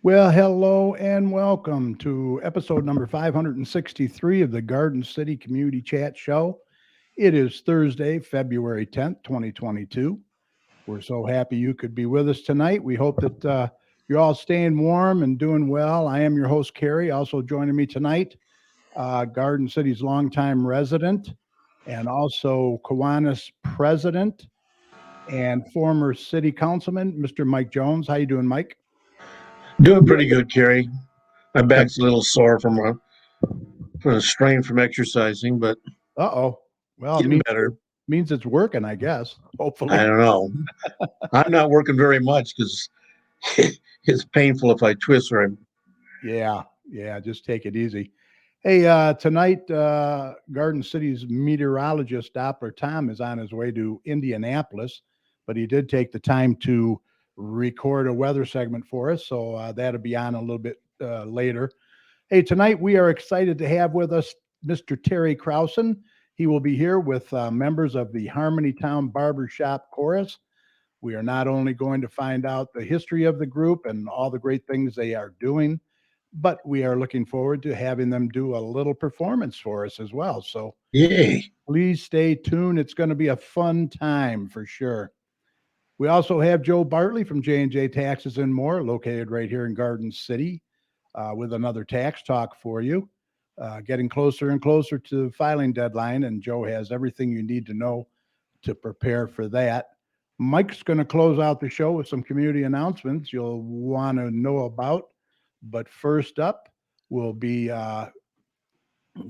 Well, hello and welcome to episode number 563 of the Garden City Community Chat Show. It is Thursday, February 10th, 2022. We're so happy you could be with us tonight. We hope that you're all staying warm and doing well. I am your host, Carrie. Also joining me tonight, Garden City's longtime resident and also Kiwanis president and former city councilman, Mr. Mike Jones. How you doing, Mike? Doing pretty good, Kerry. My back's a little sore from a strain from exercising, but Uh-oh. Well, getting better. means it's working, I guess. Hopefully. I don't know. I'm not working very much because it's painful if I twist or I'm. Yeah. Just take it easy. Hey, tonight, Garden City's meteorologist, Doppler Tom, is on his way to Indianapolis, but he did take the time to record a weather segment for us, so that'll be on a little bit later. Hey, tonight we are excited to have with us Mr. Terry Crouson. He will be here with members of the Harmony Town Barbershop Chorus. We are not only going to find out the history of the group and all the great things they are doing, but we are looking forward to having them do a little performance for us as well. So Yay. Please stay tuned. It's going to be a fun time for sure. We also have Joe Bartley from J&J Taxes and More, located right here in Garden City, with another tax talk for you. Getting closer and closer to the filing deadline, and Joe has everything you need to know to prepare for that. Mike's going to close out the show with some community announcements you'll want to know about. But first up will be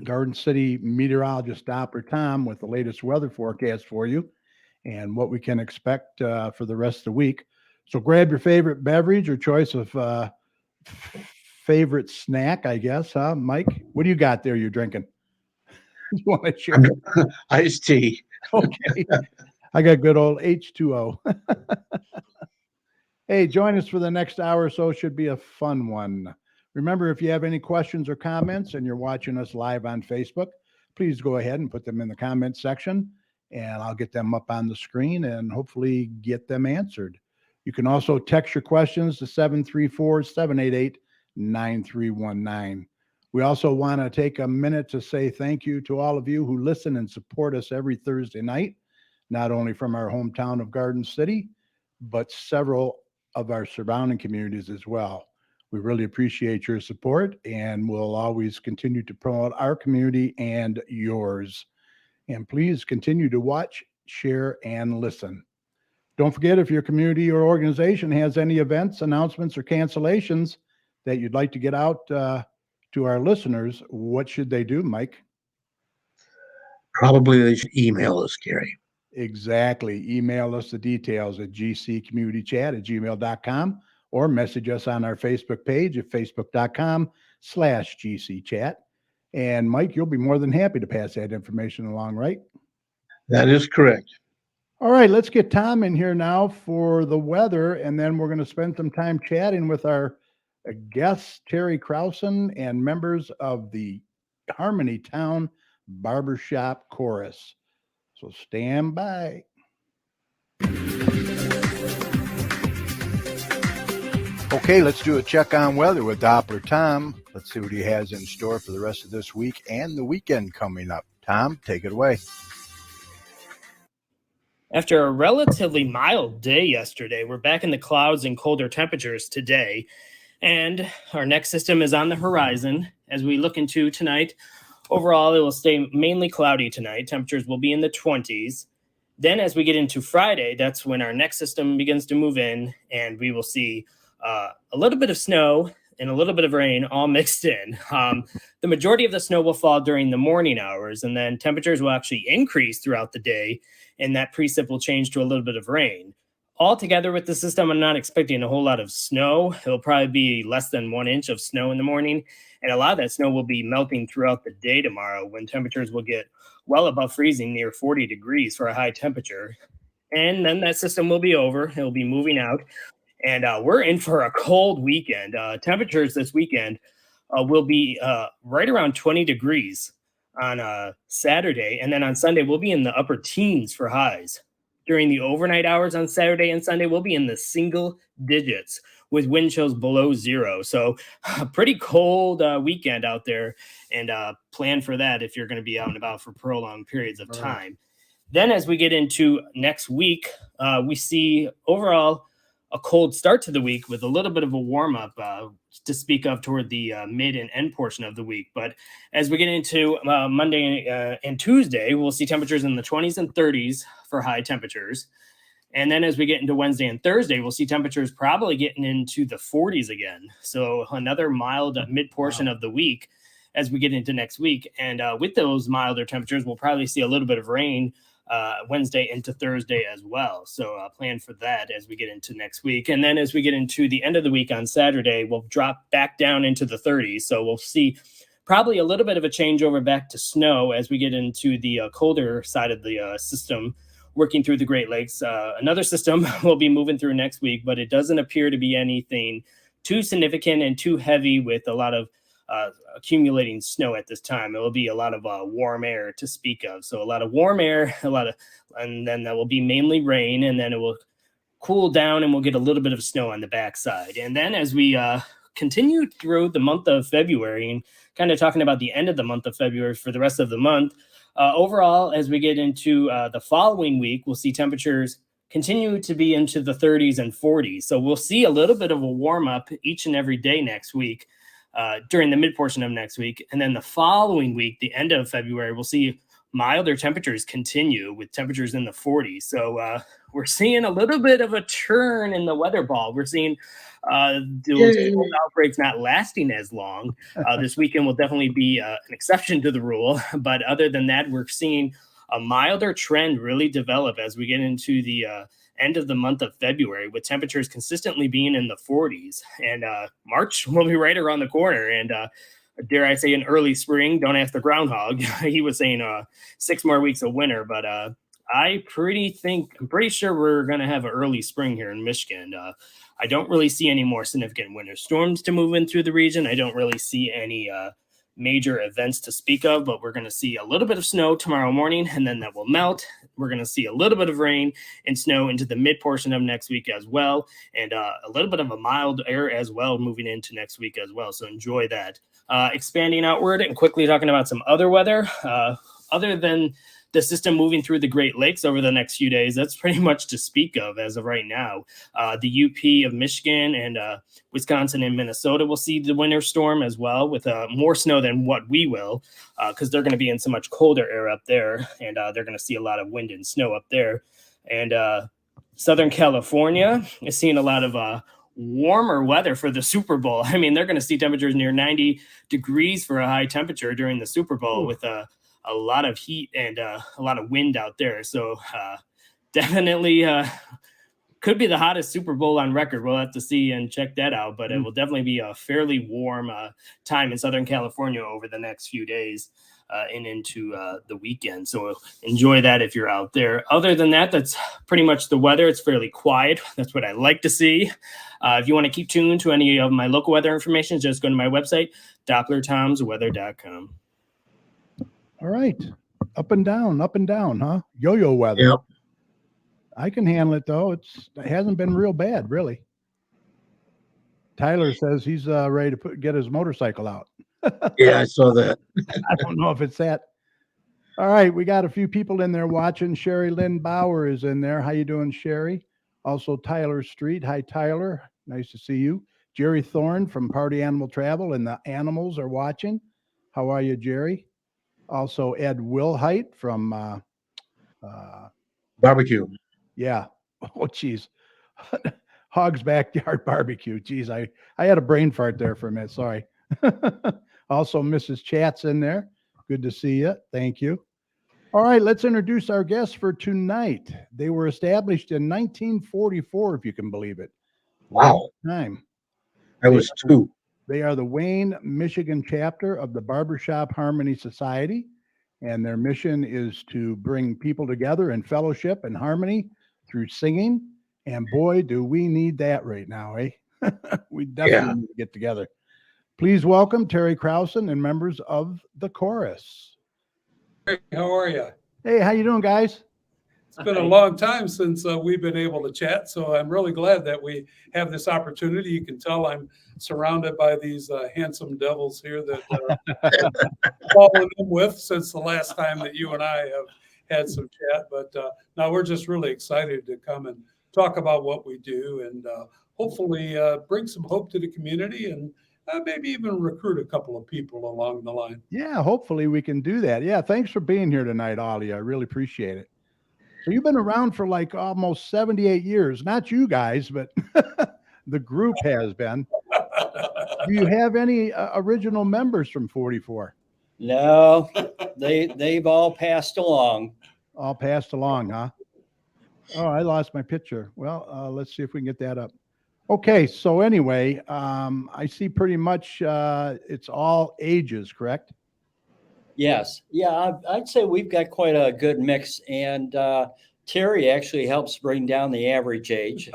Garden City meteorologist Doppler Tom with the latest weather forecast for you and what we can expect for the rest of the week. So grab your favorite beverage or choice of favorite snack, I guess, huh, Mike? What do you got there you're drinking? You want to share? Iced tea. Okay. I got good old H2O. Hey, join us for the next hour or so. Should be a fun one. Remember, if you have any questions or comments and you're watching us live on Facebook, please go ahead and put them in the comment section, and I'll get them up on the screen and hopefully get them answered. You can also text your questions to 734-788-9319. We also want to take a minute to say thank you to all of you who listen and support us every Thursday night, not only from our hometown of Garden City, but several of our surrounding communities as well. We really appreciate your support, and we'll always continue to promote our community and yours. And please continue to watch, share, and listen. Don't forget, if your community or organization has any events, announcements, or cancellations that you'd like to get out to our listeners, what should they do, Mike? Probably they should email us, Gary. Exactly. Email us the details at gccommunitychat@gmail.com or message us on our Facebook page at facebook.com/gcchat. And Mike, you'll be more than happy to pass that information along, right? That is correct. All right, let's get Tom in here now for the weather, and then we're going to spend some time chatting with our guests, Terry Crouson, and members of the Harmony Town Barbershop Chorus. So stand by. Okay, let's do a check on weather with Doppler Tom. Let's see what he has in store for the rest of this week and the weekend coming up. Tom, take it away. After a relatively mild day yesterday, we're back in the clouds and colder temperatures today. And our next system is on the horizon as we look into tonight. Overall, it will stay mainly cloudy tonight. Temperatures will be in the 20s. Then as we get into Friday, that's when our next system begins to move in, and we will see a little bit of snow and a little bit of rain all mixed in. The majority of the snow will fall during the morning hours, and then temperatures will actually increase throughout the day, and that precip will change to a little bit of rain. Altogether with the system, I'm not expecting a whole lot of snow. It'll probably be less than 1 inch of snow in the morning. And a lot of that snow will be melting throughout the day tomorrow when temperatures will get well above freezing, near 40 degrees for a high temperature. And then that system will be over. It'll be moving out. And we're in for a cold weekend. Temperatures this weekend will be right around 20 degrees on Saturday. And then on Sunday, we'll be in the upper teens for highs. during the overnight hours on Saturday and Sunday, we'll be in the single digits with wind chills below zero. So a pretty cold weekend out there, and plan for that if you're going to be out and about for prolonged periods of time. Then as we get into next week, we see overall a cold start to the week with a little bit of a warm up to speak of toward the mid and end portion of the week. But as we get into Monday and Tuesday, we'll see temperatures in the 20s and 30s for high temperatures. And then as we get into Wednesday and Thursday, we'll see temperatures probably getting into the 40s again. So another mild mid portion of the week as we get into next week. And with those milder temperatures, we'll probably see a little bit of rain Wednesday into Thursday as well. So plan for that as we get into next week. And then as we get into the end of the week on Saturday, we'll drop back down into the 30s. So we'll see probably a little bit of a changeover back to snow as we get into the colder side of the system working through the Great Lakes. Another system will be moving through next week, but it doesn't appear to be anything too significant and too heavy with a lot of accumulating snow at this time. It will be a lot of warm air to speak of. So a lot of warm air, and then that will be mainly rain, and then it will cool down and we'll get a little bit of snow on the backside. And then as we continue through the month of February and kind of talking about the end of the month of February for the rest of the month, overall, as we get into the following week, we'll see temperatures continue to be into the 30s and 40s. So we'll see a little bit of a warm up each and every day next week. During the mid portion of next week. And then the following week, the end of February, we'll see milder temperatures continue with temperatures in the 40s. So we're seeing a little bit of a turn in the weather ball. We're seeing those cold outbreaks not lasting as long. This weekend will definitely be an exception to the rule. But other than that, we're seeing a milder trend really develop as we get into the end of the month of February, with temperatures consistently being in the 40s. And March will be right around the corner. And dare I say, an early spring. Don't ask the groundhog. He was saying 6 more weeks of winter, but I'm pretty sure we're going to have an early spring here in Michigan. I don't really see any more significant winter storms to move in through the region. I don't really see any major events to speak of, but we're going to see a little bit of snow tomorrow morning, and then that will melt. We're going to see a little bit of rain and snow into the mid portion of next week as well, and a little bit of a mild air as well moving into next week as well. So enjoy that. Expanding outward and quickly talking about some other weather, other than the system moving through the Great Lakes over the next few days, that's pretty much to speak of as of right now. The UP of Michigan and Wisconsin and Minnesota will see the winter storm as well, with more snow than what we will, because they're going to be in so much colder air up there, and they're going to see a lot of wind and snow up there. And Southern California is seeing a lot of warmer weather for the Super Bowl. I mean, they're going to see temperatures near 90 degrees for a high temperature during the Super Bowl, with a lot of heat and a lot of wind out there. So definitely could be the hottest Super Bowl on record. We'll have to see and check that out, but it will definitely be a fairly warm time in Southern California over the next few days and into the weekend. So enjoy that if you're out there. Other than that, that's pretty much the weather. It's fairly quiet. That's what I like to see. If you want to keep tuned to any of my local weather information, just go to my website, DopplerTomsWeather.com. All right. Up and down, huh? Yo-yo weather. Yep. I can handle it, though. It hasn't been real bad, really. Tyler says he's ready to get his motorcycle out. Yeah, I saw that. I don't know if it's that. All right. We got a few people in there watching. Sherry Lynn Bauer is in there. How you doing, Sherry? Also, Tyler Street. Hi, Tyler. Nice to see you. Jerry Thorne from Party Animal Travel and the Animals are watching. How are you, Jerry? Also, Ed Wilhite from Barbecue. Yeah. Oh, geez. Hog's Backyard Barbecue. Geez, I had a brain fart there for a minute. Sorry. Also, Mrs. Chat's in there. Good to see you. Thank you. All right, let's introduce our guests for tonight. They were established in 1944, if you can believe it. Wow. Time. I was 2. They are the Wayne, Michigan chapter of the Barbershop Harmony Society, and their mission is to bring people together in fellowship and harmony through singing. And boy, do we need that right now, eh? We definitely need to get together. Please welcome Terry Crouson and members of the chorus. Hey, how are you? Hey, how you doing, guys? It's been a long time since we've been able to chat, so I'm really glad that we have this opportunity. You can tell I'm surrounded by these handsome devils here that I've followed them with since the last time that you and I have had some chat. But now we're just really excited to come and talk about what we do and hopefully bring some hope to the community and maybe even recruit a couple of people along the line. Yeah, hopefully we can do that. Yeah, thanks for being here tonight, Ollie. I really appreciate it. So you've been around for like almost 78 years. Not you guys, but the group has been. Do you have any original members from 44? No, they've all passed along. All passed along, huh? Oh, I lost my picture. Well, let's see if we can get that up. Okay, so anyway, I see pretty much it's all ages, correct? Yes. Yeah, I'd say we've got quite a good mix. And Terry actually helps bring down the average age.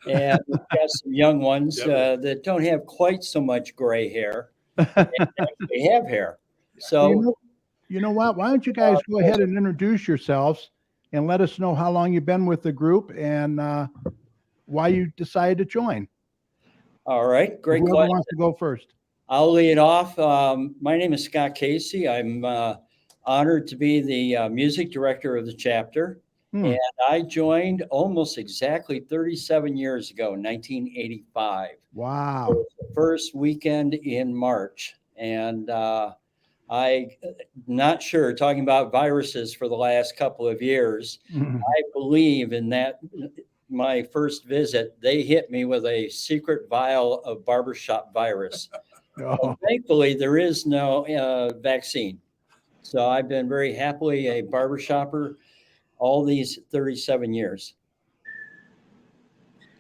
And we've got some young ones that don't have quite so much gray hair. They have hair. So, you know what? Why don't you guys go ahead and introduce yourselves and let us know how long you've been with the group and why you decided to join. all right, great Whoever question. wants to go first. I'll lead off. My name is Scott Casey. I'm honored to be the music director of the chapter. And I joined almost exactly 37 years ago, 1985. Wow. It was the first weekend in March. And I'm not sure, talking about viruses for the last couple of years, I believe in that. My first visit, they hit me with a secret vial of barbershop virus. Oh, Thankfully, there is no vaccine. So I've been very happily a barbershopper all these 37 years.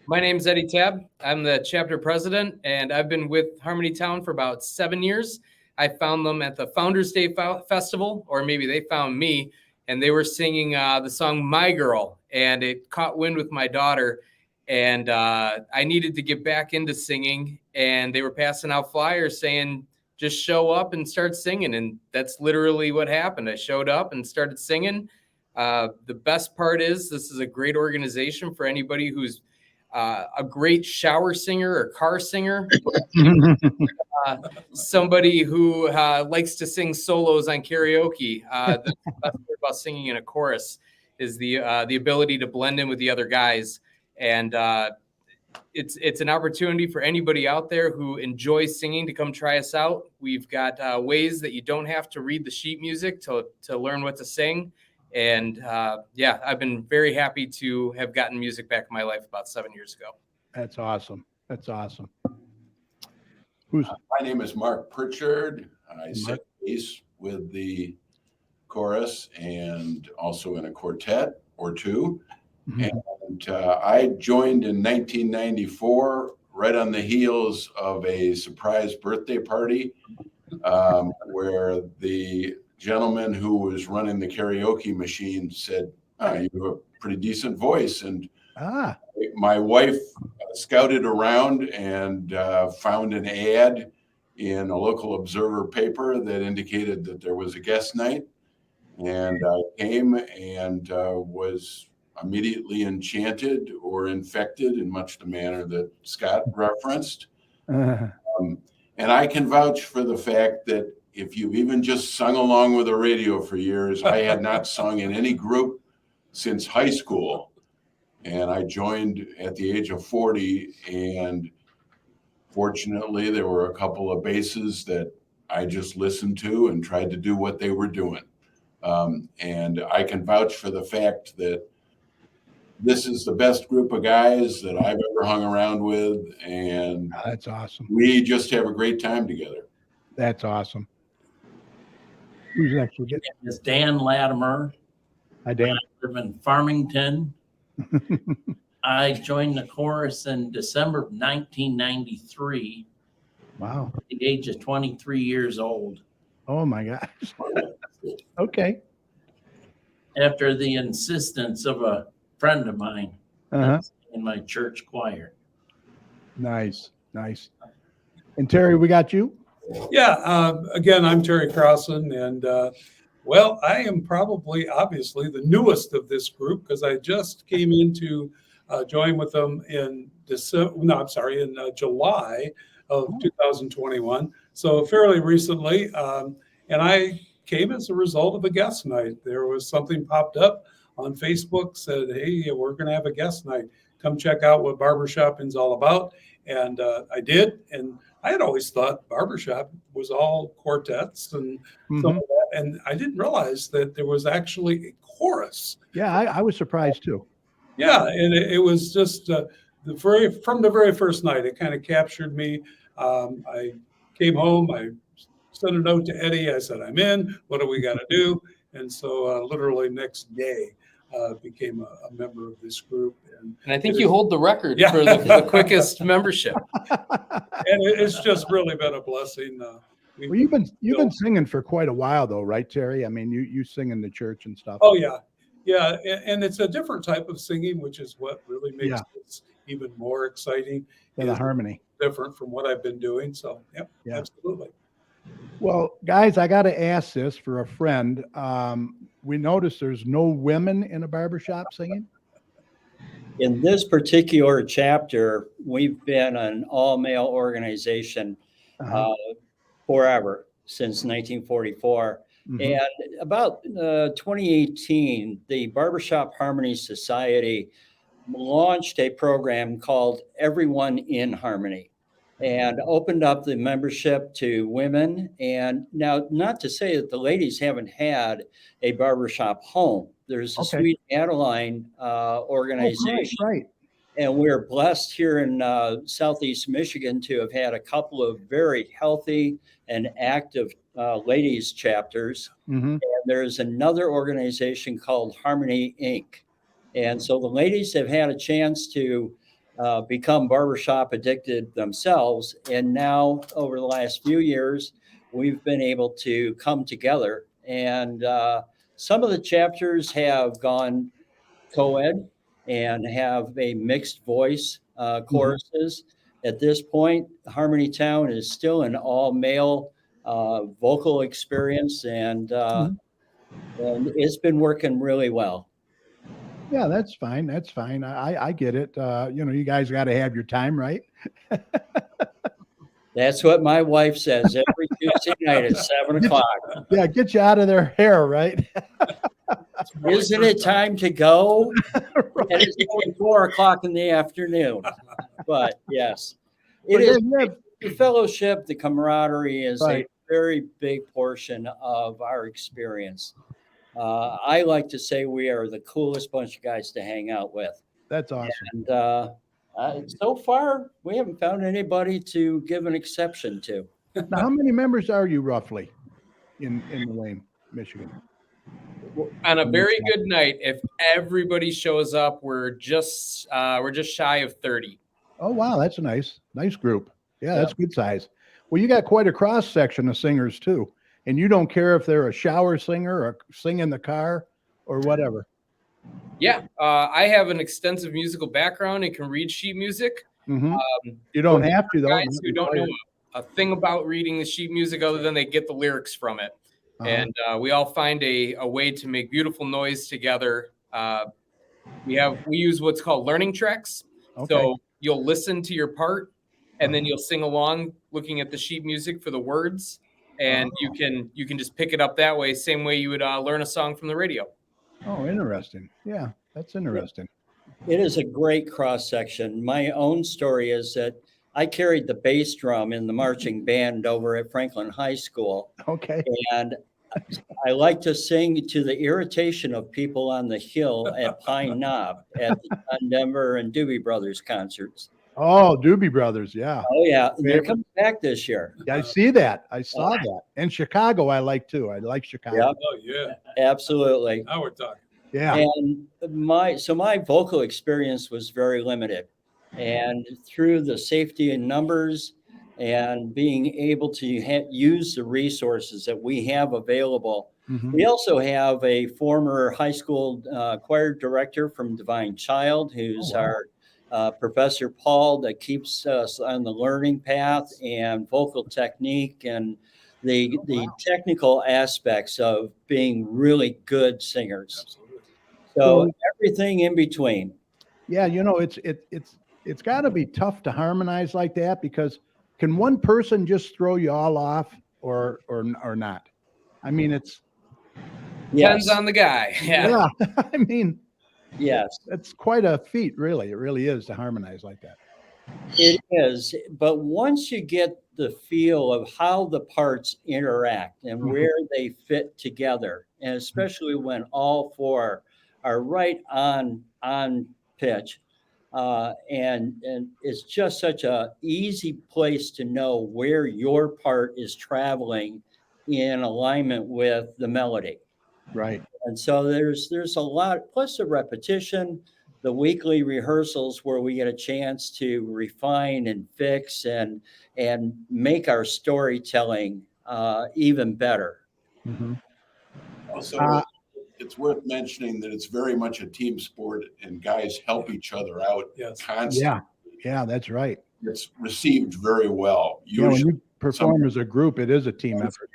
My name's Eddie Tabb. I'm the chapter president, and I've been with Harmony Town for about 7 years. I found them at the Founders Day Festival, or maybe they found me, and they were singing the song My Girl, and it caught wind with my daughter, and I needed to get back into singing, and they were passing out flyers saying, just show up and start singing, and that's literally what happened. I showed up and started singing. The best part is this is a great organization for anybody who's a great shower singer or car singer, somebody who likes to sing solos on karaoke. The best part about singing in a chorus is the ability to blend in with the other guys. And it's an opportunity for anybody out there who enjoys singing to come try us out. We've got ways that you don't have to read the sheet music to learn what to sing. And yeah, I've been very happy to have gotten music back in my life about 7 years ago. that's awesome. That's awesome. My name is Mark Pritchard. I sing bass with the chorus and also in a quartet or two. And I joined in 1994, right on the heels of a surprise birthday party where the gentleman who was running the karaoke machine said, oh, you have a pretty decent voice. And my wife scouted around and found an ad in a local Observer paper that indicated that there was a guest night. And I came and was immediately enchanted or infected in much the manner that Scott referenced. And I can vouch for the fact that if you've even just sung along with the radio for years, I had not sung in any group since high school. And I joined at the age of 40. And fortunately, there were a couple of basses that I just listened to and tried to do what they were doing. And I can vouch for the fact that this is the best group of guys that I've ever hung around with. And that's awesome. We just have a great time together. That's awesome. Who's next? It's Dan Latimer. Hi, Dan. I live in Farmington. I joined the chorus in December of 1993. Wow. At the age of 23 years old. Oh, my gosh. Okay. After the insistence of a friend of mine in my church choir. Nice. Nice. And Terry, we got you? Yeah. Again, I'm Terry Crouson, and Well, I am probably, obviously, the newest of this group because I just came into join with them in December. No, I'm sorry, in July of 2021. So fairly recently, and I came as a result of a guest night. There was something popped up on Facebook, said, "Hey, we're going to have a guest night. Come check out what barbershopping's all about." And I did, and I had always thought barbershop was all quartets and some of that, and I didn't realize that there was actually a chorus. Yeah, I was surprised too. Yeah, and it was just from the very first night, it kind of captured me. I came home, I sent a note to Eddie. I said, "I'm in. What do we got to do?" And so literally next day, became a member of this group. And I think you hold the record Yeah. for the quickest membership. And it's just really been a blessing. Well, you've been singing for quite a while though, right, Terry? I mean, you sing in the church and stuff. Oh yeah, yeah, and it's a different type of singing, which is what really makes it even more exciting. The harmony. Different from what I've been doing. So yeah, absolutely. Well, guys, I got to ask this for a friend. We noticed there's no women in a barbershop singing. In this particular chapter, we've been an all-male organization forever, since 1944. And about 2018, the Barbershop Harmony Society launched a program called Everyone in Harmony and opened up the membership to women. And now, not to say that the ladies haven't had a barbershop home. There's a Sweet Adeline organization. Right. And we're blessed here in Southeast Michigan to have had a couple of very healthy and active ladies chapters. And there's another organization called Harmony Inc. And so the ladies have had a chance to become barbershop addicted themselves. And now over the last few years, we've been able to come together. And some of the chapters have gone co-ed and have a mixed voice choruses. At this point, Harmony Town is still an all male vocal experience, and it's been working really well. Yeah, that's fine. That's fine. I get it. You guys got to have your time, right? That's what my wife says every Tuesday night at 7 o'clock. Yeah, get you out of their hair, right? Isn't it time to go? And it's only 4 o'clock in the afternoon. But yes, it is. The fellowship, the camaraderie is a very big portion of our experience. I like to say we are the coolest bunch of guys to hang out with. That's awesome. And so far, we haven't found anybody to give an exception to. Now, how many members are you roughly in Wayne, Michigan? On a very good night, if everybody shows up, we're just shy of 30. Oh wow, that's a nice group. Yeah, that's good size. Well, you got quite a cross section of singers too, and you don't care if they're a shower singer or sing in the car or whatever. Yeah, I have an extensive musical background and can read sheet music. You don't have to though. Guys who don't know a thing about reading the sheet music other than they get the lyrics from it. And we all find a way to make beautiful noise together. We use what's called learning tracks. So you'll listen to your part and then you'll sing along looking at the sheet music for the words. And you can just pick it up that way, same way you would learn a song from the radio. Oh, interesting. Yeah, that's interesting. It is a great cross section. My own story is that I carried the bass drum in the marching band over at Franklin High School. Okay. And I like to sing to the irritation of people on the hill at Pine Knob at the John Denver and Doobie Brothers concerts. Oh, Doobie Brothers. Yeah. Oh, yeah. They're coming back this year. Yeah, I see that. I saw that. And Chicago, I like too. I like Chicago. Yep. Oh yeah, absolutely. now we're talking. Yeah. And my vocal experience was very limited. And through the safety in numbers and being able to use the resources that we have available, we also have a former high school choir director from Divine Child, who's our Professor Paul that keeps us on the learning path, and vocal technique and the technical aspects of being really good singers. Absolutely. So everything in between. Yeah, it's got to be tough to harmonize like that, because can one person just throw you all off or not? I mean, it's Depends on the guy. Yeah. I mean, Yes, it's quite a feat, really. It really is to harmonize like that. it is. But once you get the feel of how the parts interact and where they fit together, and especially when all four are right on pitch, and it's just such a easy place to know where your part is traveling in alignment with the melody. Right. And so there's a lot, plus the repetition, the weekly rehearsals where we get a chance to refine and fix and make our storytelling even better. Also, it's worth mentioning that it's very much a team sport, and guys help each other out Yes. constantly. Yeah, that's right. It's received very well. Yeah, when Usually, you perform as a group, it is a team effort.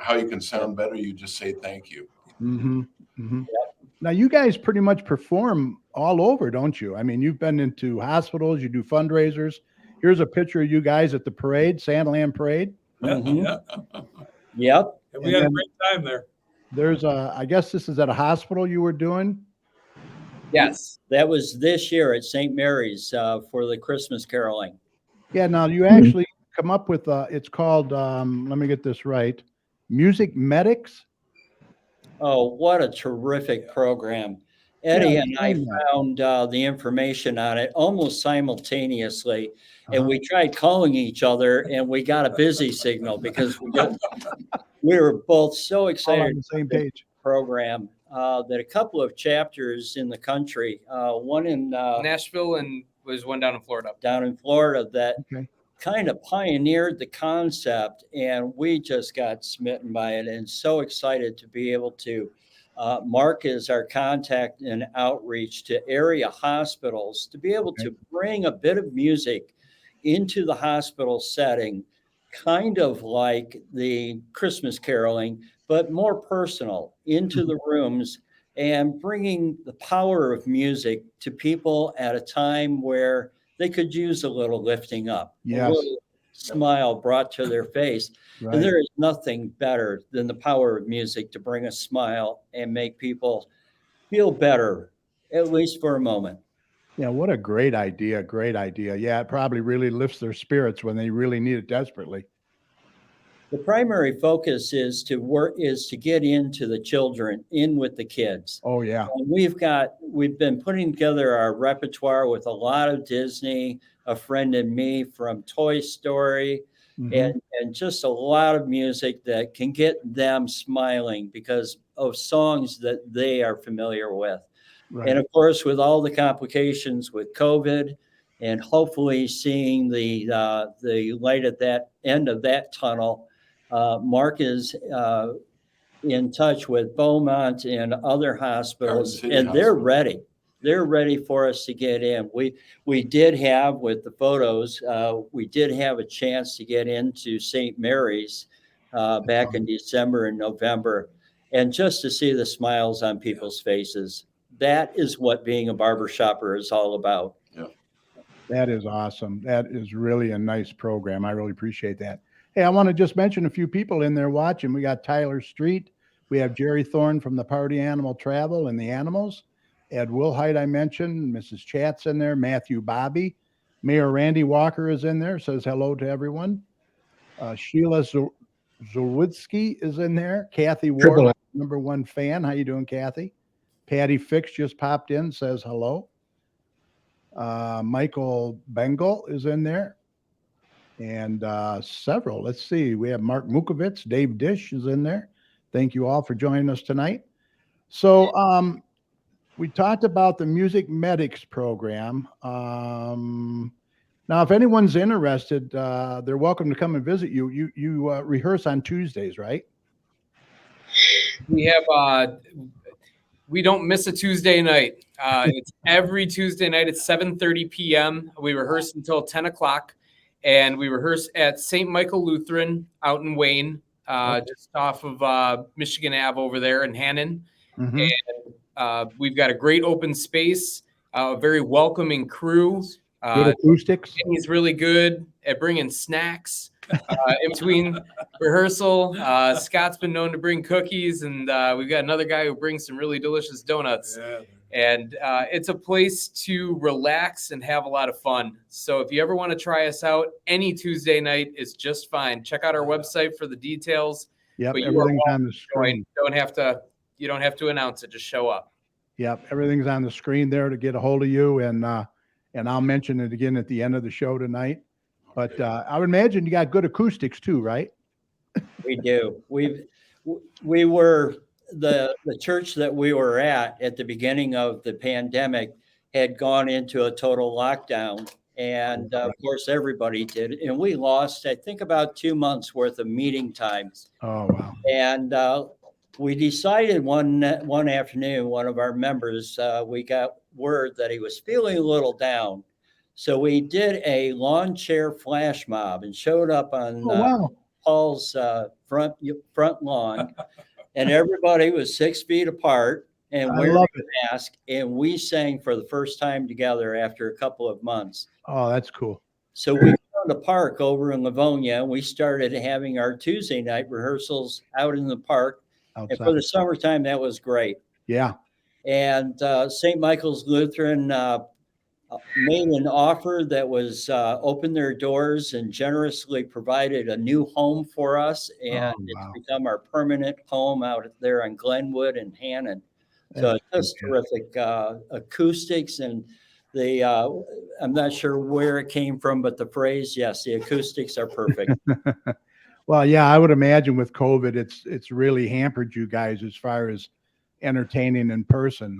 how you can sound better, you just say thank you. Now, you guys pretty much perform all over, don't you? I mean, you've been into hospitals, you do fundraisers. Here's a picture of you guys at the parade, Sandland Parade. Mhm. Yeah. Yep. And we had a great time there. There's I guess this is at a hospital you were doing. Yes. That was this year at St. Mary's for the Christmas caroling. Yeah, now you actually come up with it's called let me get this right, Music Medics. Oh, what a terrific program. Eddie and I found the information on it almost simultaneously, and we tried calling each other, and we got a busy signal because we were both so All excited on the same page. program that a couple of chapters in the country, one in Nashville and was one down in Florida. that Okay. kind of pioneered the concept, and we just got smitten by it and so excited to be able to mark as our contact and outreach to area hospitals to be able to bring a bit of music into the hospital setting, kind of like the Christmas caroling, but more personal into the rooms, and bringing the power of music to people at a time where they could use a little lifting up, Yes. a little smile brought to their face. Right. And there is nothing better than the power of music to bring a smile and make people feel better, at least for a moment. Yeah, what a great idea. Great idea. Yeah, it probably really lifts their spirits when they really need it desperately. The primary focus is to get into the children, in with the kids. Oh, yeah. And we've been putting together our repertoire with a lot of Disney, A Friend and Me from Toy Story, and just a lot of music that can get them smiling because of songs that they are familiar with. Right. And of course, with all the complications with COVID, and hopefully seeing the light at that end of that tunnel, Mark is in touch with Beaumont and other hospitals, and they're ready. They're ready for us to get in. We did have, with the photos, we did have a chance to get into St. Mary's back in December and November, and just to see the smiles on people's faces. That is what being a barbershopper is all about. Yeah. That is awesome. That is really a nice program. I really appreciate that. Hey, I want to just mention a few people in there watching. We got Tyler Street. We have Jerry Thorne from the Party Animal Travel and the Animals. Ed Wilhite, I mentioned. Mrs. Chat's in there. Matthew Bobby. Mayor Randy Walker is in there. Says hello to everyone. Sheila Zurwitsky is in there. Kathy Ward, #1 fan. How you doing, Kathy? Patty Fix just popped in. Says hello. Michael Bengal is in there. And several. Let's see. We have Mark Mukovitz. Dave Dish is in there. Thank you all for joining us tonight. So we talked about the Music Medics program. Now, if anyone's interested, they're welcome to come and visit you. You rehearse on Tuesdays, right? We have We don't miss a Tuesday night. It's every Tuesday night at 7:30 p.m. We rehearse until 10 o'clock, and we rehearse at St. Michael Lutheran out in Wayne, just off of Michigan Ave over there in Hannon. Mhm. And we've got a great open space, a very welcoming crew. Good acoustics. He's really good at bringing snacks in between rehearsal. Scott's been known to bring cookies, and we've got another guy who brings some really delicious donuts. Yeah. And it's a place to relax and have a lot of fun. So if you ever want to try us out, any Tuesday night is just fine. Check out our website for the details. Yep, But you everything's are on the screen. You don't have to announce it. Just show up. Yep, everything's on the screen there to get a hold of you, and I'll mention it again at the end of the show tonight. But I would imagine you got good acoustics too, right? We do. We were the church that we were at the beginning of the pandemic had gone into a total lockdown. And of course, everybody did. And we lost, I think, about 2 months worth of meeting times. Oh, wow. And we decided one afternoon, one of our members, we got word that he was feeling a little down. So we did a lawn chair flash mob and showed up on Wow. Paul's front lawn. And everybody was 6 feet apart and I wearing love a mask. And we sang for the first time together after a couple of months. Oh, that's cool. So we found a park over in Livonia, and we started having our Tuesday night rehearsals out in the park. And for Outside. the summertime, that was great. Yeah. And St. Michael's Lutheran made an offer that was opened their doors and generously provided a new home for us. And Oh, wow. it's become our permanent home out there on Glenwood and Hannon. So it's just terrific acoustics, and I'm not sure where it came from, but the phrase, yes, the acoustics are perfect. Well, yeah, I would imagine with COVID, it's really hampered you guys as far as entertaining in person.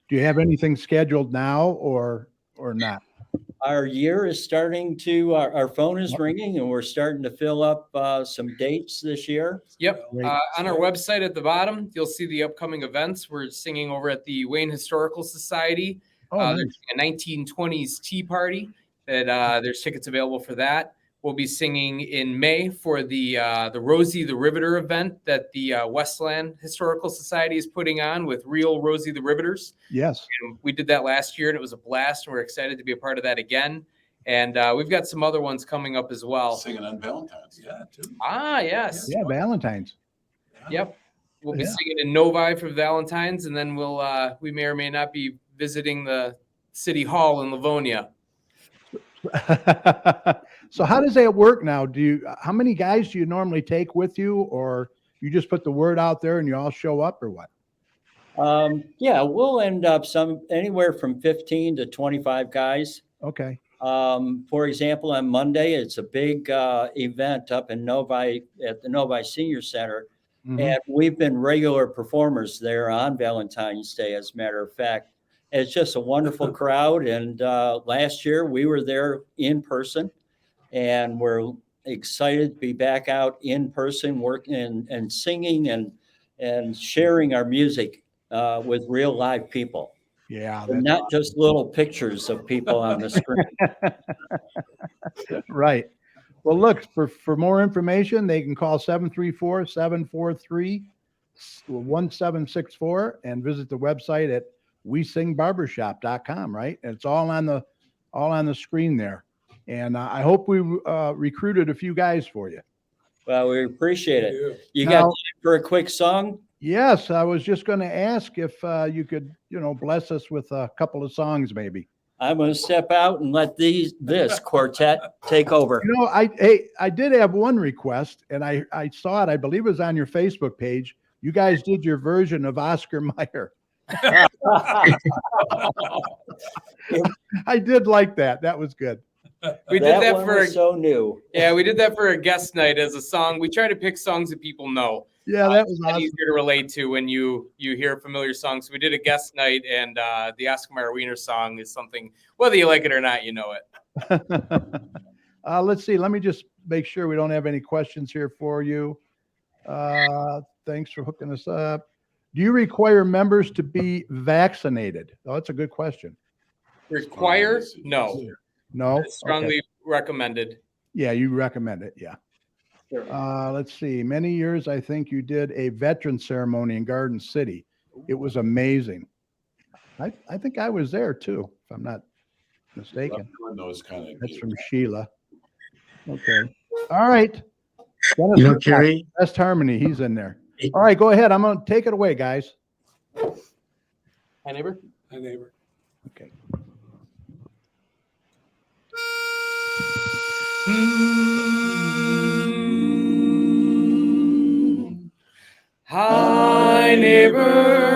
Do you have anything scheduled now or not? Our year is starting to, our phone is ringing, and we're starting to fill up some dates this year. Yep. Great. On our website at the bottom, you'll see the upcoming events. We're singing over at the Wayne Historical Society. Oh, nice. There's a 1920s tea party that there's tickets available for that. We'll be singing in May for the Rosie the Riveter event that the Westland Historical Society is putting on with real Rosie the Riveters. Yes. And we did that last year, and it was a blast. And we're excited to be a part of that again. And we've got some other ones coming up as well. Singing on Valentine's. Yeah, too. Ah, yes. Yeah, Valentine's. Yep. We'll be Yeah. singing in Novi for Valentine's, and then we may or may not be visiting the city hall in Livonia. So how does that work now? How many guys do you normally take with you, or you just put the word out there and you all show up, or what? Yeah, we'll end up anywhere from 15 to 25 guys. Okay. For example, on Monday, it's a big event up in Novi at the Novi Senior Center. Mhm. And we've been regular performers there on Valentine's Day, as a matter of fact. It's just a wonderful crowd. And last year we were there in person, and we're excited to be back out in person working and singing and sharing our music with real live people. Yeah. And not just little pictures of people on the screen. Right. Well, look, for more information, they can call 734-743-1764 and visit the website at WeSingBarbershop.com, right? And it's all on the screen there. And I hope we recruited a few guys for you. Well, we appreciate it. Yeah. You Now- got time for a quick song? Yes, I was just going to ask if you could, bless us with a couple of songs, maybe. I'm going to step out and let this quartet take over. I did have one request, and I saw it. I believe it was on your Facebook page. You guys did your version of Oscar Mayer. I did like that. That was good. We did that one for was so new. yeah, we did that for a guest night as a song. We try to pick songs that people know. Yeah, that was It's awesome. easier to relate to when you hear familiar songs. We did a guest night, and the Oscar Mayer Wiener song is something, whether you like it or not, you know it. Let's see. Let me just make sure we don't have any questions here for you. Thanks for hooking us up. Do you require members to be vaccinated? Oh, that's a good question. Require? No. No? It's strongly recommended. Yeah, you recommend it. Yeah. Sure. Let's see. Many years, I think you did a veteran ceremony in Garden City. It was amazing. I think I was there too, if I'm not mistaken. Doing those kind of That's from Sheila. Okay. All right. Dennis You know, Woodcock, Kerry, Best Harmony. He's in there. All right, go ahead. I'm going to take it away, guys. Hi, neighbor. My neighbor. Okay.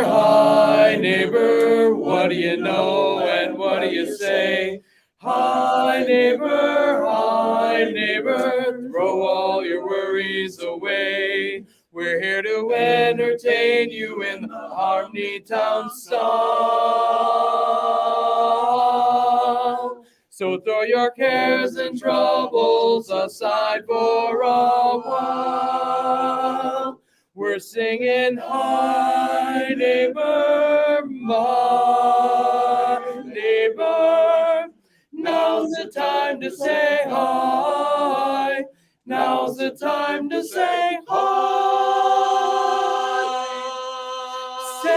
Hi, neighbor, what do you know and what do you say? Hi, neighbor, throw all your worries away. We're here to entertain you in the Harmony Town song. So throw your cares and troubles aside for a while. We're singing, hi, neighbor, my neighbor. Now's the time to say hi. Now's the time to say hi. Say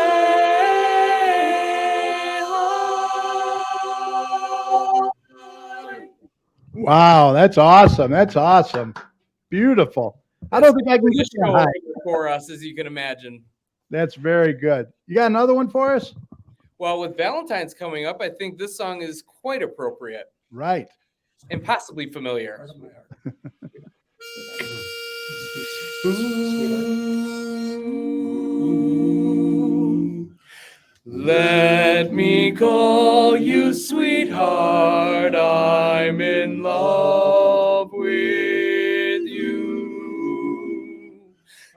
hi. Wow, that's awesome. That's awesome. Beautiful. I don't think I can get that high. For us, as you can imagine. That's very good. You got another one for us? Well, with Valentine's coming up, I think this song is quite appropriate Right. and possibly familiar. Heart of my heart. Let me call you sweetheart, I'm in love with you.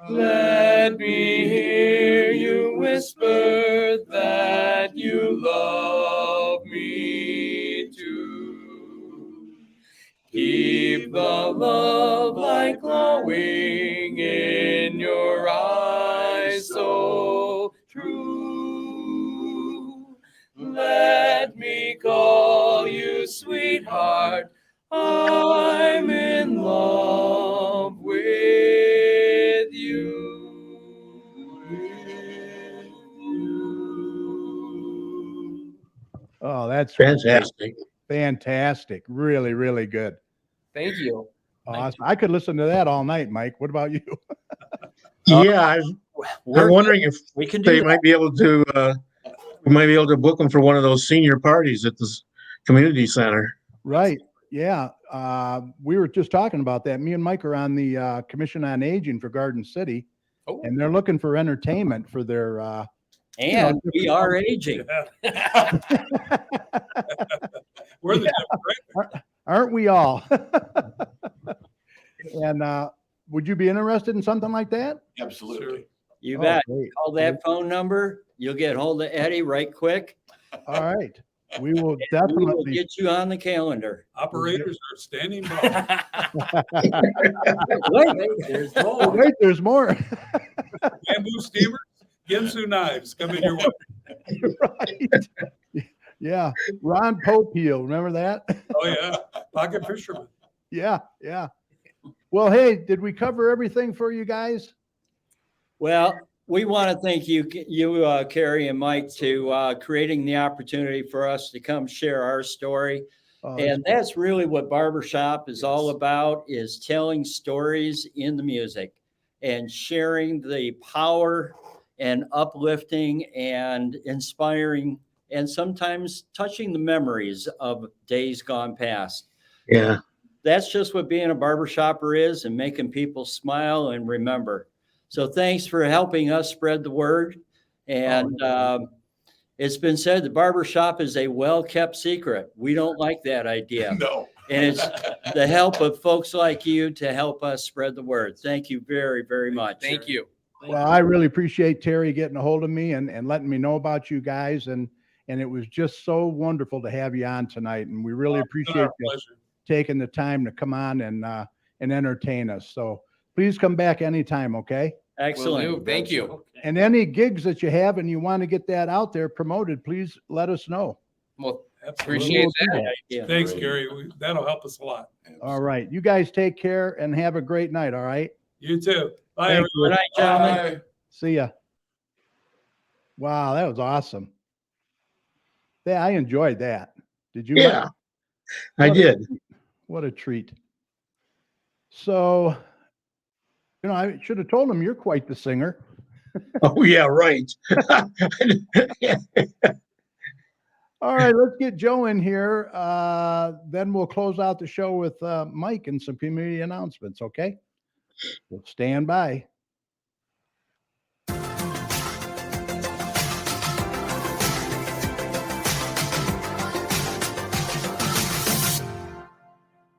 Let me hear you whisper that you love me too. Keep the love light glowing in your eyes so true. Let me call you sweetheart, I'm in love with you. Oh, that's fantastic. fantastic. Really, really good. Thank you. Awesome. I could listen to that all night, Mike. What about you? Yeah, I'm wondering if We can do they that. might be able to, we might be able to book them for one of those senior parties at this community center. Right. Yeah. We were just talking about that. Me and Mike are on the Commission on Aging for Garden City, Oh. and they're looking for entertainment for their And we are aging. Yeah, we're the demographic. aren't we all? And would you be interested in something like that? Absolutely. You Oh, bet. great. Call that phone number. You'll get hold of Eddie right quick. All right. We will We will definitely. get you on the calendar. Operators are standing by. Wait, there's Oh, more. wait, there's more. Bamboo steamers, Ginsu knives coming your way. Right. Yeah. Ron Popeil. Remember that? Oh, yeah. Pocket fisherman. Yeah. Yeah. Well, hey, did we cover everything for you guys? Well, we want to thank you, Carrie and Mike, to creating the opportunity for us to come share our story. Oh, And that's really what barbershop is all about, is telling stories in the music and sharing the power and uplifting and inspiring and sometimes touching the memories of days gone past. Yeah. That's just what being a barbershopper is, and making people smile and remember. So thanks for helping us spread the word. And it's been said the barbershop is a well-kept secret. We don't like that idea. No. And it's the help of folks like you to help us spread the word. Thank you very, very much. Thank you. well, I really appreciate Terry getting a hold of me and letting me know about you guys. And it was just so wonderful to have you on tonight. And we really appreciate Our you pleasure. taking the time to come on and entertain us. So please come back anytime. Okay. Will Excellent. do. Thank you. And any gigs that you have and you want to get that out there promoted, please let us know. Well, Absolutely. appreciate that. Yeah. Thanks, Gary. That'll help us a lot. All right. You guys take care and have a great night. All right. You too. Bye, Thank everyone. Good night, gentlemen. Bye. See ya. Wow, that was awesome. Yeah, I enjoyed that. Did you? Mike? Yeah, I did. What a treat. So, I should have told him you're quite the singer. Oh, yeah, right. All right, let's get Joe in here. Then we'll close out the show with Mike and some community announcements, okay? We'll stand by.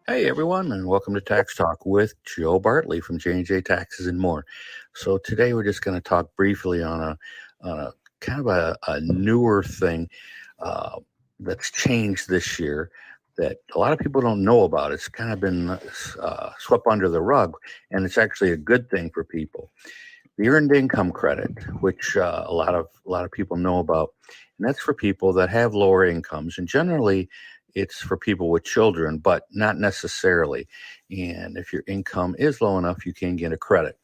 Hey everyone, and welcome to Tax Talk with Joe Bartley from J&J Taxes and More. So today we're just going to talk briefly on a kind of a newer thing that's changed this year that a lot of people don't know about. It's kind of been swept under the rug, and it's actually a good thing for people. The earned income credit, which a lot of people know about, and that's for people that have lower incomes, and generally it's for people with children, but not necessarily. And if your income is low enough, you can get a credit,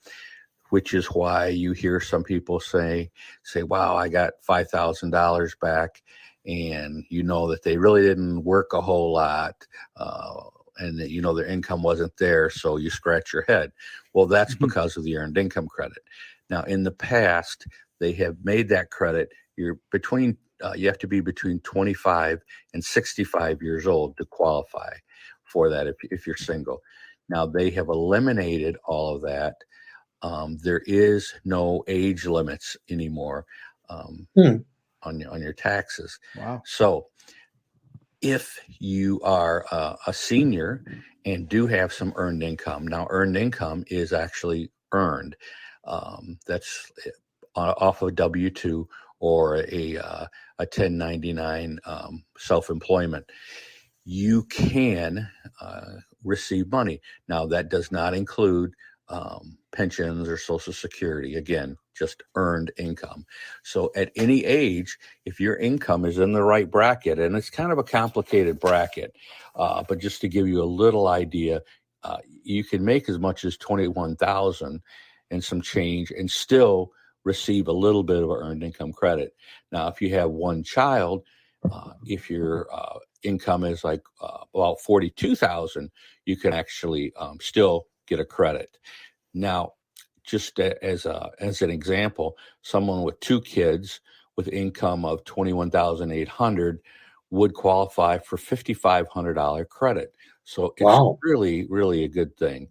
which is why you hear some people say, wow, I got $5,000 back. And you know that they really didn't work a whole lot, and that their income wasn't there, so you scratch your head. Well, that's because of the earned income credit. Now, in the past, they have made that credit. You have to be between 25 and 65 years old to qualify for that if you're single. Now, they have eliminated all of that. There is no age limits anymore on your taxes. Wow. So if you are a senior and do have some earned income, now earned income is actually earned. That's off of W-2 or a 1099 self-employment. You can receive money. Now that does not include pensions or Social Security. Again, just earned income. So at any age, if your income is in the right bracket, and it's kind of a complicated bracket, but just to give you a little idea, you can make as much as $21,000 and some change and still receive a little bit of earned income credit. Now, if you have one child, if your income is like about $42,000, you can actually still get a credit. Now, just as an example, someone with two kids with income of $21,800 would qualify for $5,500 credit. So it's really, really a good thing.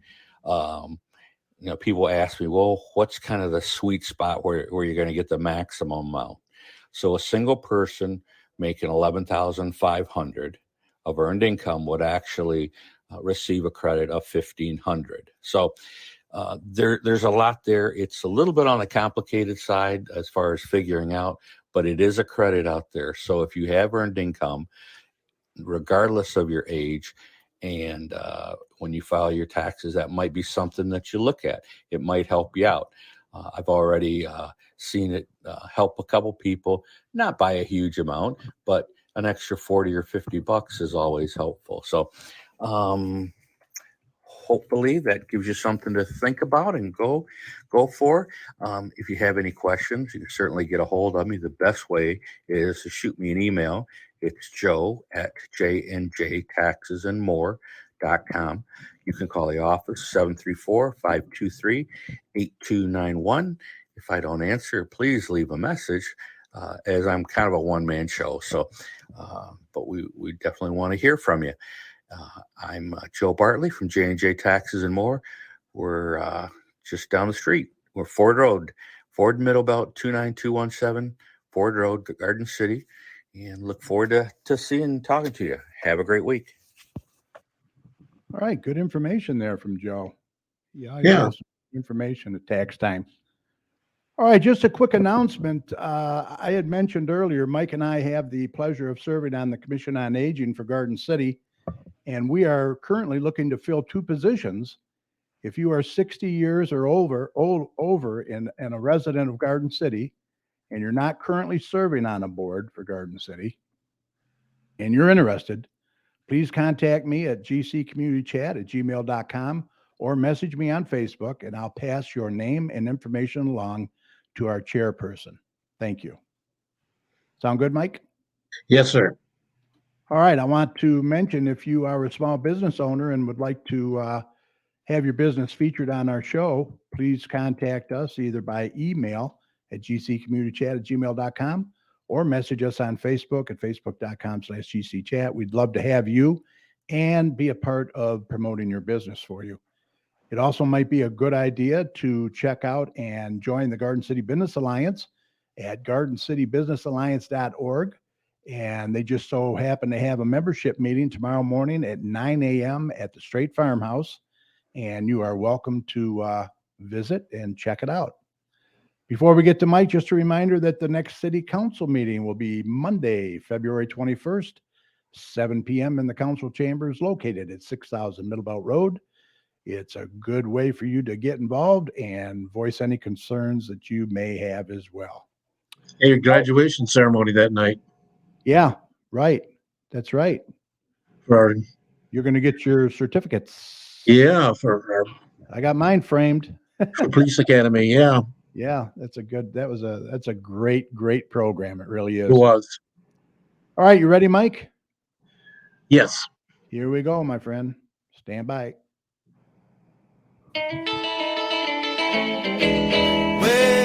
People ask me, well, what's kind of the sweet spot where you're going to get the maximum amount? So a single person making $11,500 of earned income would actually receive a credit of $1,500. So there's a lot there. It's a little bit on the complicated side as far as figuring out, but it is a credit out there. So if you have earned income, regardless of your age, and when you file your taxes, that might be something that you look at. It might help you out. I've already seen it help a couple people, not by a huge amount, but an extra 40 or 50 bucks is always helpful. So hopefully that gives you something to think about and go for. If you have any questions, you can certainly get a hold of me. The best way is to shoot me an email. It's joe@jnjtaxesandmore.com. You can call the office 734-523-8291. If I don't answer, please leave a message, as I'm kind of a one-man show. So, but we definitely want to hear from you. I'm Joe Bartley from J&J Taxes and More. We're just down the street. We're Ford Road, Ford Middlebelt 29217, Ford Road, Garden City. And look forward to seeing and talking to you. Have a great week. All right. Good information there from Joe. Yeah. Information at tax time. All right. Just a quick announcement. I had mentioned earlier, Mike and I have the pleasure of serving on the Commission on Aging for Garden City. And we are currently looking to fill two positions. If you are 60 years or over and a resident of Garden City, and you're not currently serving on a board for Garden City, and you're interested, please contact me at gccommunitychat@gmail.com or message me on Facebook, and I'll pass your name and information along to our chairperson. Thank you. Sound good, Mike? Yes, sir. All right. I want to mention, if you are a small business owner and would like to have your business featured on our show, please contact us either by email at gccommunitychat@gmail.com or message us on Facebook at facebook.com/gcchat. We'd love to have you and be a part of promoting your business for you. It also might be a good idea to check out and join the Garden City Business Alliance at gardencitybusinessalliance.org. And they just so happen to have a membership meeting tomorrow morning at 9 a.m. at the Straight Farmhouse. And you are welcome to visit and check it out. Before we get to Mike, just a reminder that the next city council meeting will be Monday, February 21st, 7 p.m. in the council chambers located at 6000 Middlebelt Road. It's a good way for you to get involved and voice any concerns that you may have as well. Hey, your graduation ceremony that night. Yeah, right. That's right. For our, You're going to get your certificates. yeah, for our I got mine framed. police academy. Yeah, Yeah, that's a great program. It really is. it was. All right, you ready, Mike? Yes. Here we go, my friend. Stand by.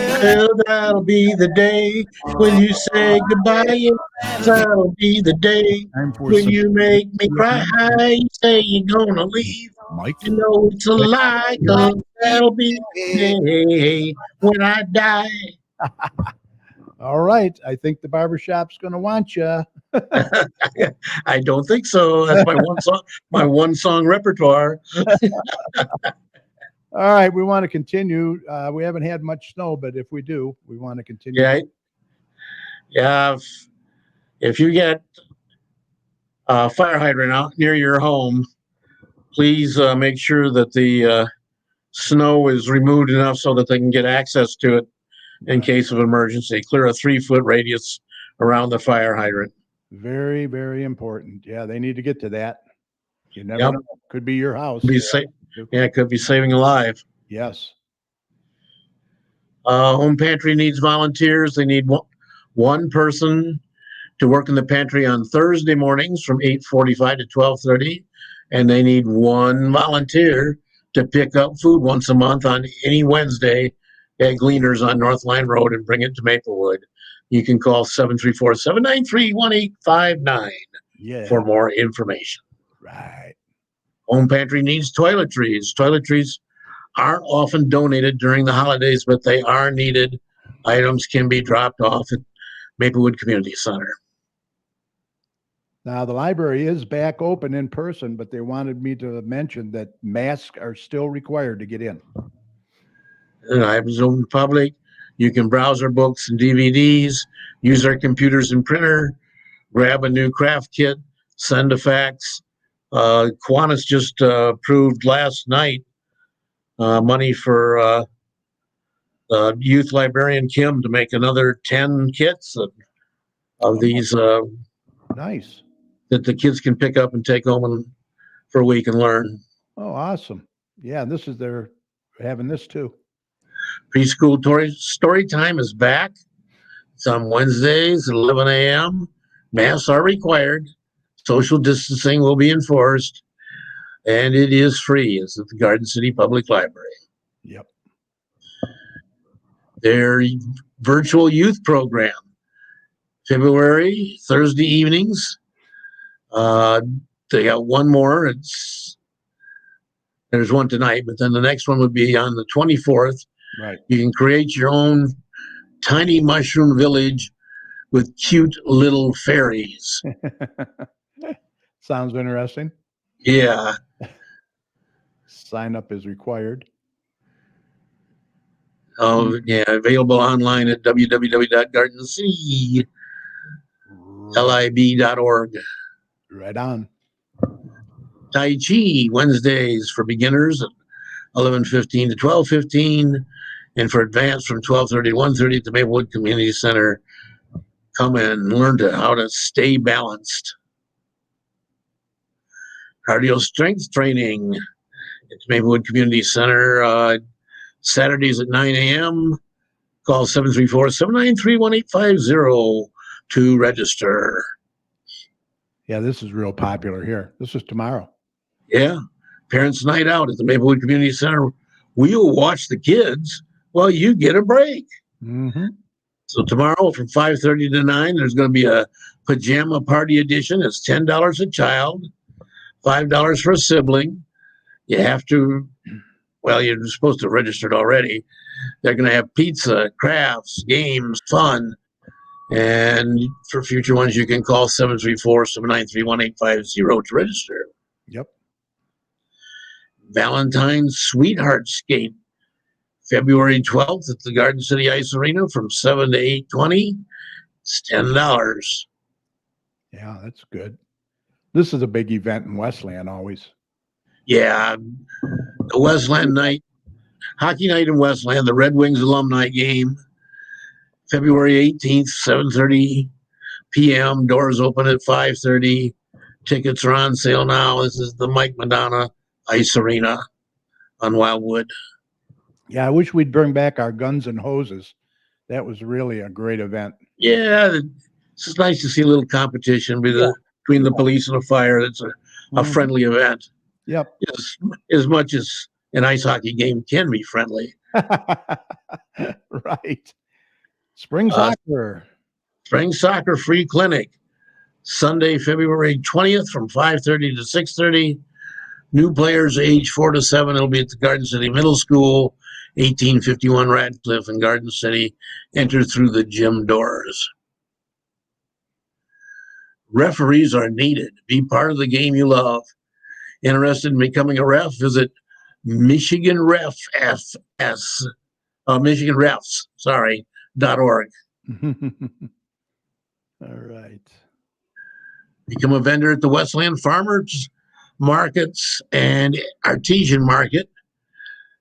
Well, that'll be the day when you say goodbye. Yes, that'll be the day Time for when some you make me cry. You say you're gonna leave. Mike. You know it's a lie, 'cause that'll be the day when I die. All right. I think the barbershop's going to want you. I don't think so. That's my one song repertoire. All right. We want to continue. We haven't had much snow, but if we do, we want to continue. Yeah. Yeah. If you get a fire hydrant out near your home, please make sure that the snow is removed enough so that they can get access to it in case of emergency. Clear a 3-foot radius around the fire hydrant. Very, very important. Yeah, they need to get to that. You never Yep. know. Could be your house. Yeah, it could be saving a life. Yes. Home pantry needs volunteers. They need one person to work in the pantry on Thursday mornings from 8:45 to 12:30, and they need one volunteer to pick up food once a month on any Wednesday at Gleaners on North Line Road and bring it to Maplewood. You can call 734-793-1859 for more information. Right. Home pantry needs toiletries. Toiletries aren't often donated during the holidays, but they are needed. Items can be dropped off at Maplewood Community Center. Now, the library is back open in person, but they wanted me to mention that masks are still required to get in. And I presume the public, you can browse our books and DVDs, use our computers and printer, grab a new craft kit, send a fax. Kiwanis just approved last night money for youth librarian Kim to make another 10 kits of these Nice. that the kids can pick up and take home for a week and learn. Oh, awesome. Yeah, they're having this too. Preschool story time is back. It's on Wednesdays at 11 a.m. Masks are required. Social distancing will be enforced. And it is free. It's at the Garden City Public Library. Yep. Their virtual youth program, February, Thursday evenings. They got one more. There's one tonight, but then the next one would be on the 24th. Right. You can create your own tiny mushroom village with cute little fairies. Sounds interesting. Yeah. Sign up is required. Oh, yeah. Available online at www.gardencitylib.org. Right on. Tai Chi Wednesdays for beginners at 11:15 to 12:15. And for advance from 12:30 to 1:30 at the Maplewood Community Center. Come and learn how to stay balanced. Cardio strength training at Maplewood Community Center, Saturdays at 9 a.m. Call 734-793-1850 to register. Yeah, this is real popular here. This is tomorrow. Yeah. Parents' night out at the Maplewood Community Center. We'll watch the kids while you get a break. Mm-hmm. So tomorrow from 5:30 to 9, there's going to be a pajama party edition. It's $10 a child, $5 for a sibling. You have to, well, you're supposed to have registered already. They're going to have pizza, crafts, games, fun. And for future ones, you can call 734-793-1850 to register. Yep. Valentine's Sweetheart Skate, February 12th at the Garden City Ice Arena from 7 to 8:20. It's $10. Yeah, that's good. This is a big event in Westland always. Yeah, the Westland night, hockey night in Westland, the Red Wings alumni game, February 18th, 7:30 p.m. Doors open at 5:30. Tickets are on sale now. This is the Mike Madonna Ice Arena on Wildwood. Yeah, I wish we'd bring back our guns and hoses. That was really a great event. Yeah, it's just nice to see a little competition between the police and the fire. That's a friendly event. Yep. As much as an ice hockey game can be friendly. Right. Spring soccer. Spring soccer free clinic, Sunday, February 20th from 5:30 to 6:30. New players age 4 to 7. It'll be at the Garden City Middle School, 1851 Radcliffe in Garden City. Enter through the gym doors. Referees are needed. Be part of the game you love. Interested in becoming a ref? Visit MichiganRefs.org. All right. Become a vendor at the Westland Farmers Markets and Artesian Market.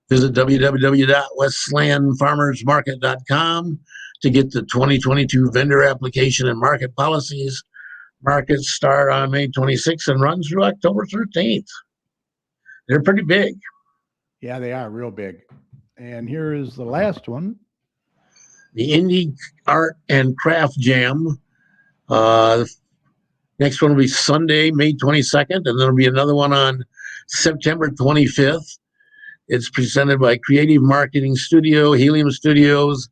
Visit www.westlandfarmersmarket.com to get the 2022 vendor application and market policies. Markets start on May 26th and run through October 13th. They're pretty big. Yeah, they are real big. And here is the last one. The Indie Art and Craft Jam. Next one will be Sunday, May 22nd, and then there'll be another one on September 25th. It's presented by Creative Marketing Studio, Helium Studios,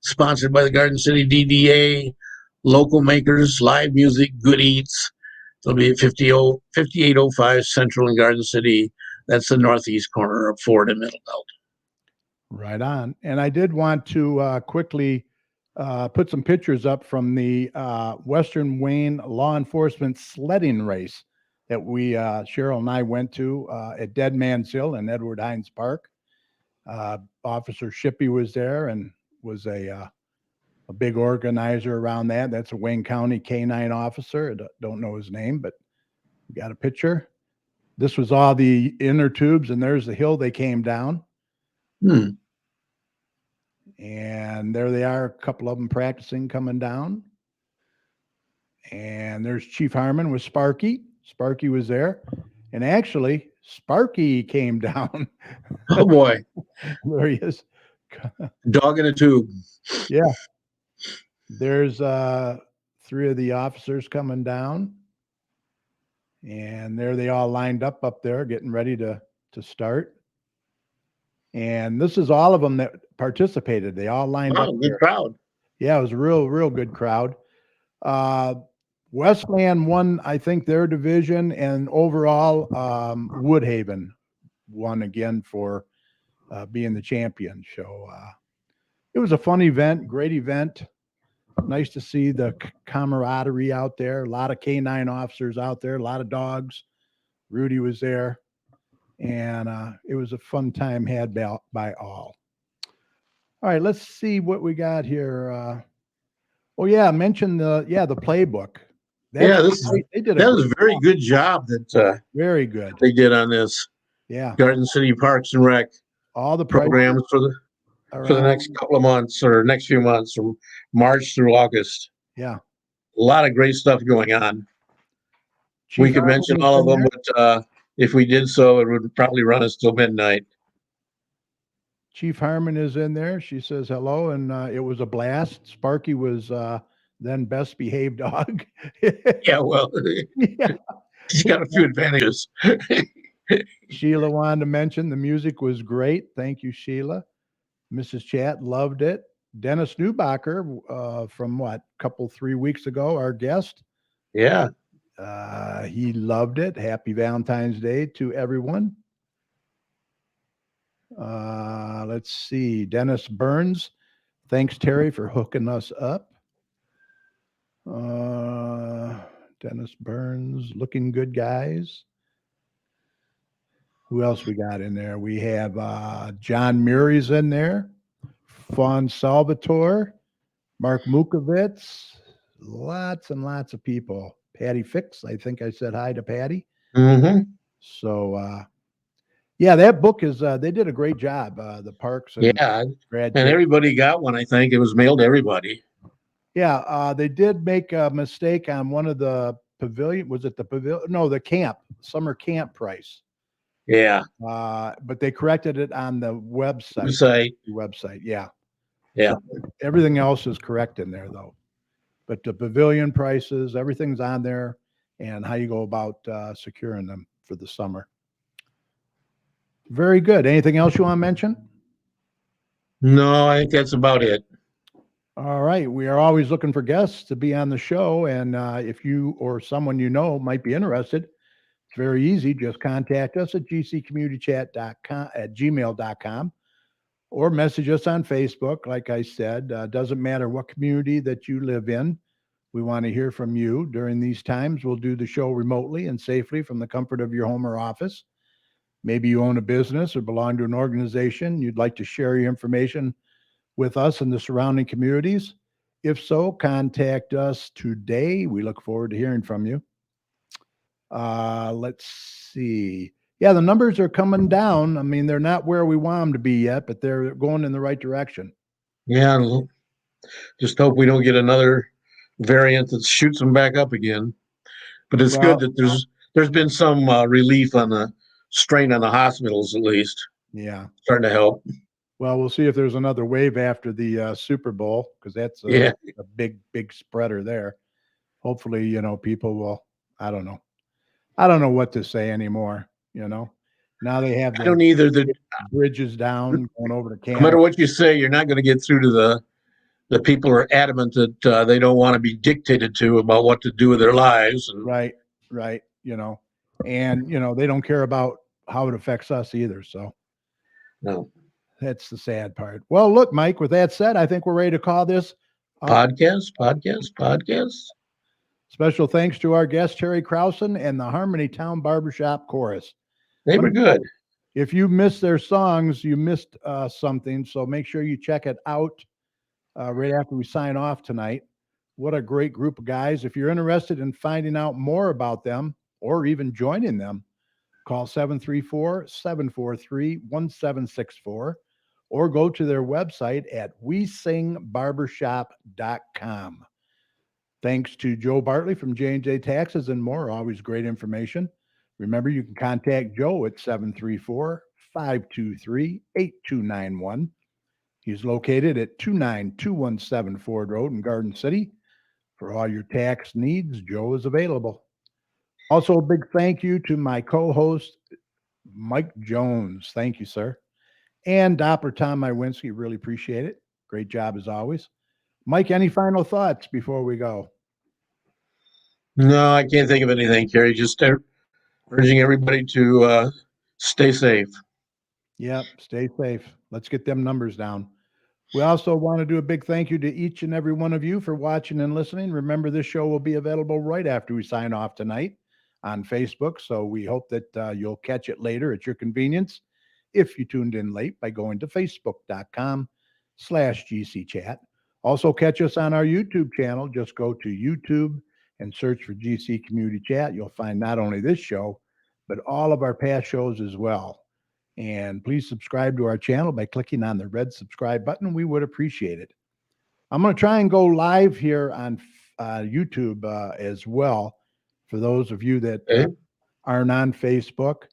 sponsored by the Garden City DDA, local makers, live music, good eats. It'll be at 5805 Central in Garden City. That's the northeast corner of Ford and Middle Belt. Right on. And I did want to quickly put some pictures up from the Western Wayne Law Enforcement sledding race that Cheryl and I went to at Dead Man's Hill in Edward Hines Park. Officer Shippey was there and was a big organizer around that. That's a Wayne County K-9 officer. I don't know his name, but we got a picture. This was all the inner tubes, and there's the hill they came down. And there they are, a couple of them practicing coming down. And there's Chief Harmon with Sparky. Sparky was there. And actually, Sparky came down. Oh, boy. There he is. Dog in a tube. Yeah. There's 3 of the officers coming down. And there they all lined up there, getting ready to start. And this is all of them that participated. They all lined up. Good crowd. Yeah, it was a real good crowd. Westland won, I think, their division, and overall, Woodhaven won again for being the champion. So it was a fun event, great event. Nice to see the camaraderie out there. A lot of K-9 officers out there, a lot of dogs. Rudy was there. And it was a fun time had by all. All right, let's see what we got here. Mention the playbook. They did a very good job that very good they did on this. Yeah. Garden City Parks and Rec. All the prices programs for the are next couple of months or next few months from March through August. yeah. A lot of great stuff going on. We Chief could mention Harmony's all of in them, there. but if we did so, it would probably run us till midnight. Chief Harmon is in there. She says hello, and it was a blast. Sparky was then best behaved dog. Yeah, well, Yeah. he's got a few advantages. Sheila wanted to mention the music was great. Thank you, Sheila. Mrs. Chat loved it. Dennis Newbacher from couple 3 weeks ago, our guest. Yeah. He loved it. Happy Valentine's Day to everyone. Let's see. Dennis Burns. Thanks, Terry, for hooking us up. Dennis Burns, looking good, guys. Who else we got in there? We have John Murray's in there. Fawn Salvatore. Mark Mukovitz. Lots and lots of people. Patty Fix. I think I said hi to Patty. Mm-hmm. So, yeah, that book is, they did a great job. The Parks. And Yeah. Brad And everybody got one, I think. It was mailed to everybody. Yeah, they did make a mistake on one of the pavilion. Was it the pavilion? No, the camp, summer camp price. Yeah. But they corrected it on the website. Website, yeah. Yeah. So everything else is correct in there, though. But the pavilion prices, everything's on there, and how you go about securing them for the summer. Very good. Anything else you want to mention? No, I think that's about it. All right. We are always looking for guests to be on the show. And if you or someone you know might be interested, it's very easy. Just contact us at gcommunitychat.com@gmail.com or message us on Facebook. Like I said, doesn't matter what community that you live in. We want to hear from you. During these times, we'll do the show remotely and safely from the comfort of your home or office. Maybe you own a business or belong to an organization. You'd like to share your information with us and the surrounding communities. If so, contact us today. We look forward to hearing from you. Let's see. Yeah, the numbers are coming down. I mean, they're not where we want them to be yet, but they're going in the right direction. Yeah. Just hope we don't get another variant that shoots them back up again. But it's good that there's been some relief on the strain on the hospitals, at least. Yeah. Starting to help. Well, we'll see if there's another wave after the Super Bowl, because that's a big spreader there. Hopefully, people will, I don't know what to say anymore, Now they have I don't either. The bridges down going over to Canada. No matter what you say, you're not going to get through to the people who are adamant that they don't want to be dictated to about what to do with their lives. And Right. And, they don't care about how it affects us either. So no. That's the sad part. Well, look, Mike, with that said, I think we're ready to call this podcast. Special thanks to our guest, Terry Crouson, and the Harmony Town Barbershop Chorus. They were good. If you missed their songs, you missed something. So make sure you check it out right after we sign off tonight. What a great group of guys. If you're interested in finding out more about them or even joining them, call 734-743-1764 or go to their website at WeSingBarbershop.com. Thanks to Joe Bartley from J&J Taxes and More. Always great information. Remember, you can contact Joe at 734-523-8291. He's located at 29217 Ford Road in Garden City. For all your tax needs, Joe is available. Also, a big thank you to my co-host, Mike Jones. Thank you, sir. And Doppler Tom Mywinski. Really appreciate it. Great job as always. Mike, any final thoughts before we go? No, I can't think of anything, Kerry. Just urging everybody to stay safe. Yep, stay safe. Let's get them numbers down. We also want to do a big thank you to each and every one of you for watching and listening. Remember, this show will be available right after we sign off tonight on Facebook. So we hope that you'll catch it later at your convenience if you tuned in late by going to facebook.com/GCChat. Also catch us on our YouTube channel. Just go to YouTube and search for GC Community Chat. You'll find not only this show, but all of our past shows as well. And please subscribe to our channel by clicking on the red subscribe button. We would appreciate it. I'm going to try and go live here on YouTube as well. For those of you that aren't on Facebook,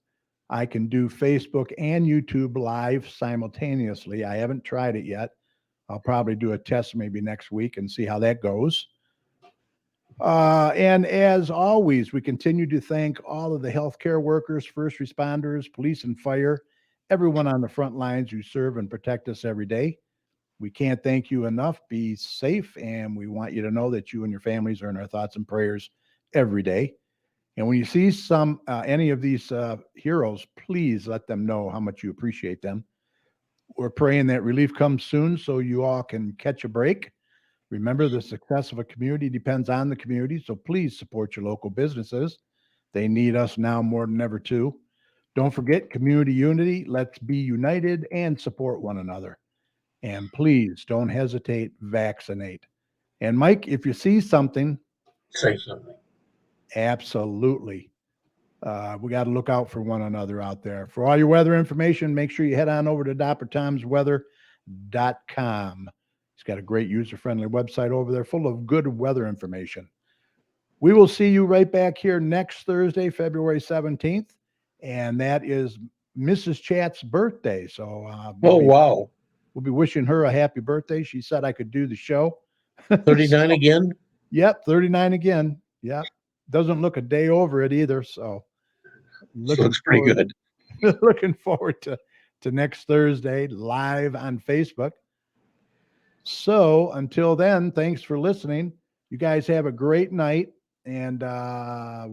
I can do Facebook and YouTube live simultaneously. I haven't tried it yet. I'll probably do a test maybe next week and see how that goes. And as always, we continue to thank all of the healthcare workers, first responders, police and fire, everyone on the front lines who serve and protect us every day. We can't thank you enough. Be safe, and we want you to know that you and your families are in our thoughts and prayers every day. And when you see any of these heroes, please let them know how much you appreciate them. We're praying that relief comes soon so you all can catch a break. Remember, the success of a community depends on the community, so please support your local businesses. They need us now more than ever too. Don't forget community unity. Let's be united and support one another. And please don't hesitate, vaccinate. And Mike, if you see something, Say something. absolutely. We got to look out for one another out there. For all your weather information, make sure you head on over to DopperTomsWeather.com. He's got a great user-friendly website over there full of good weather information. We will see you right back here next Thursday, February 17th. And that is Mrs. Chat's birthday. So Wow. we'll be wishing her a happy birthday. She said I could do the show. 39 again? Yep, 39 again. Yep. Doesn't look a day over it either. So Looks pretty good. Looking forward to next Thursday live on Facebook. So until then, thanks for listening. You guys have a great night, and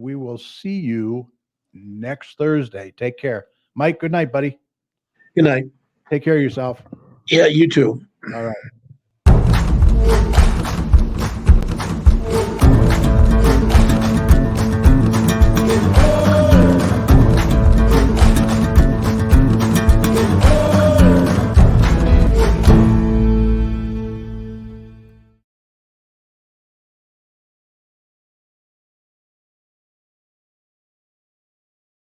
we will see you next Thursday. Take care. Mike, good night, buddy. Good night. Take care of yourself. Yeah, you too. All right.